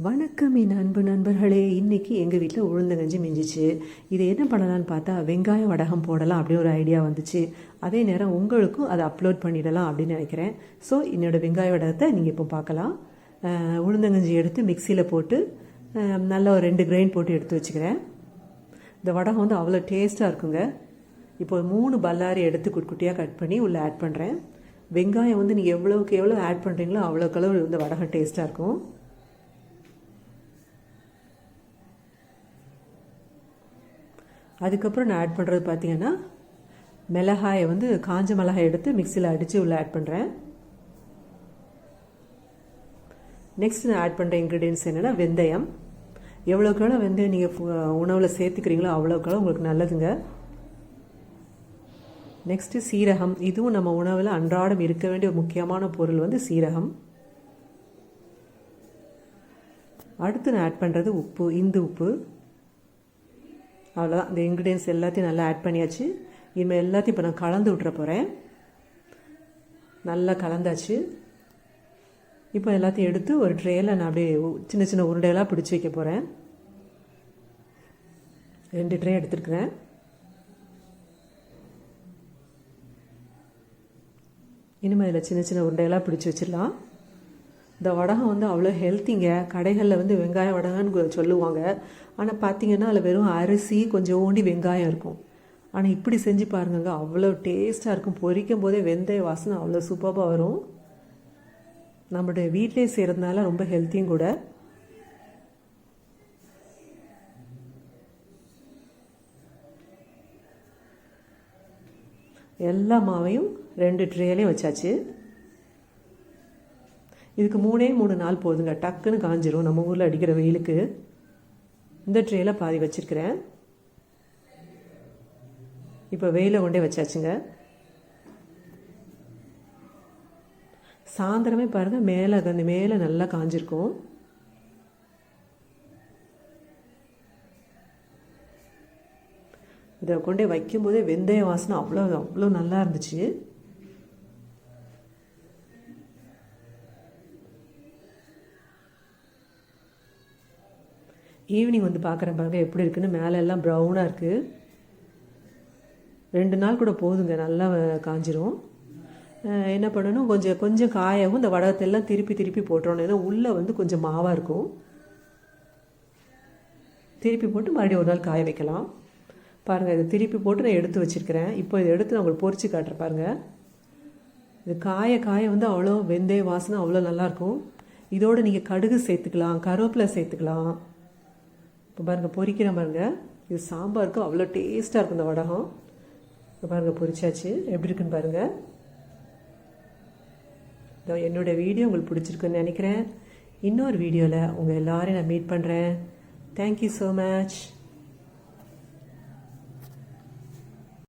வணக்கம் என் அன்பு நண்பர்களே. இன்றைக்கி எங்கள் வீட்டில் உளுந்தங்கஞ்சி மிஞ்சிச்சு. இதை என்ன பண்ணலான்னு பார்த்தா வெங்காய வடகம் போடலாம் அப்படி ஒரு ஐடியா வந்துச்சு. அதே நேரம் உங்களுக்கும் அதை அப்லோட் பண்ணிடலாம் அப்படின்னு நினைக்கிறேன். ஸோ என்னோடய வெங்காய வடகத்தை நீங்கள் இப்போ பார்க்கலாம். உளுந்தங்கஞ்சி எடுத்து மிக்சியில் போட்டு நல்லா ஒரு 2 கிரைண்ட் போட்டு எடுத்து வச்சுக்கிறேன். இந்த வடகம் வந்து அவ்வளோ டேஸ்ட்டாக இருக்குங்க. இப்போ 3 பல்லாரி எடுத்து குட்டியாக கட் பண்ணி உள்ளே ஆட் பண்ணுறேன். வெங்காயம் வந்து நீங்கள் எவ்வளோக்கு எவ்வளோ ஆட் பண்ணுறீங்களோ அவ்வளோக்கு அளவு இந்த வடகம் டேஸ்ட்டாக இருக்கும். அதுக்கப்புறம் நான் ஆட் பண்ணுறது பார்த்தீங்கன்னா மிளகாயை வந்து காஞ்ச மிளகாய் எடுத்து மிக்சியில் அடித்து உள்ளே ஆட் பண்ணுறேன். நெக்ஸ்ட் நான் ஆட் பண்ணுற இன்க்ரீடியன்ஸ் என்னென்னா வெந்தயம். எவ்வளோக்கெவ்வளோ வெந்தயம் நீங்கள் உணவில் சேர்த்துக்கிறீங்களோ அவ்வளோக்கெவ்வளோ உங்களுக்கு நல்லதுங்க. நெக்ஸ்ட்டு சீரகம். இதுவும் நம்ம உணவில் அன்றாடம் இருக்க வேண்டிய ஒரு முக்கியமான பொருள் வந்து சீரகம். அடுத்து நான் ஆட் பண்ணுறது உப்பு, இந்து உப்பு. அவ்வளோதான். இந்த இன்க்ரீடியன்ஸ் எல்லாத்தையும் நல்லா ஆட் பண்ணியாச்சு. இனிமேல் எல்லாத்தையும் இப்போ நான் கலந்து விட்ற போகிறேன். நல்லா கலந்தாச்சு. இப்போ எல்லாத்தையும் எடுத்து ஒரு ட்ரேயில் நான் அப்படியே சின்ன சின்ன உருண்டைகளாக பிடிச்சி வைக்க போகிறேன். 2 ட்ரே எடுத்துருக்குறேன். இனிமேல் இதில் சின்ன சின்ன உருண்டைகளாக பிடிச்சி வச்சிடலாம். இந்த வடகம் வந்து அவ்வளோ ஹெல்த்திங்க. கடைகளில் வந்து வெங்காய வடகம்னு சொல்லுவாங்க. ஆனால் பார்த்தீங்கன்னா அதில் வெறும் அரிசி கொஞ்சோண்டி வெங்காயம் இருக்கும். ஆனால் இப்படி செஞ்சு பாருங்க, அவ்வளோ டேஸ்ட்டாக இருக்கும். பொரிக்கும் போதே வெந்தய வாசனை அவ்வளோ சூப்பராக வரும். நம்மளுடைய வீட்டிலே செய்கிறதுனால ரொம்ப ஹெல்த்தியும் கூட. எல்லா மாவையும் 2 ட்ரேலையும் வச்சாச்சு. இதுக்கு 3 நாள் போதுங்க. டக்குன்னு காஞ்சிரும் நம்ம ஊரில் அடிக்கிற வெயிலுக்கு. இந்த ட்ரேயில் பாதி வச்சுருக்கிறேன். இப்போ வெயில கொண்டே வச்சாச்சுங்க. சாயந்தரமே பாருங்கள் மேலே நல்லா காஞ்சிருக்கும். இதை கொண்டே வைக்கும்போதே வெந்தய வாசனை அவ்வளோ நல்லா இருந்துச்சு. ஈவினிங் வந்து பார்க்குறேன் பாருங்கள் எப்படி இருக்குன்னு. மேலே எல்லாம் ப்ரௌனாக இருக்குது. 2 நாள் கூட போதுங்க, நல்லா காஞ்சிரும். என்ன பண்ணணும், கொஞ்சம் காயவும் இந்த வடகத்தெல்லாம் திருப்பி போட்டுறணும். ஏன்னா உள்ளே வந்து கொஞ்சம் மாவாக இருக்கும். திருப்பி போட்டு மறுபடியும் ஒரு நாள் காய வைக்கலாம். பாருங்கள், இதை திருப்பி போட்டு நான் எடுத்து வச்சுருக்கிறேன். இப்போ இதை எடுத்து நான் உங்களுக்கு பொரிச்சு காட்டுறேன் பாருங்கள். இது காய வந்து அவ்வளோ வெந்தய வாசனை அவ்வளோ நல்லாயிருக்கும். இதோடு நீங்கள் கடுகு சேர்த்துக்கலாம், கருவேப்பிலை சேர்த்துக்கலாம். இப்போ பாருங்கள் பொரிக்கிற பாருங்கள். இது சாம்பாருக்கு அவ்வளோ டேஸ்ட்டாக இருக்கும் இந்த வடகம். இப்போ பாருங்கள் பொரிச்சாச்சு, எப்படி இருக்குன்னு பாருங்கள். என்னோடய வீடியோ உங்களுக்கு பிடிச்சிருக்குன்னு நினைக்கிறேன். இன்னொரு வீடியோவில் உங்கள் எல்லோரையும் நான் மீட் பண்ணுறேன். Thank you so much.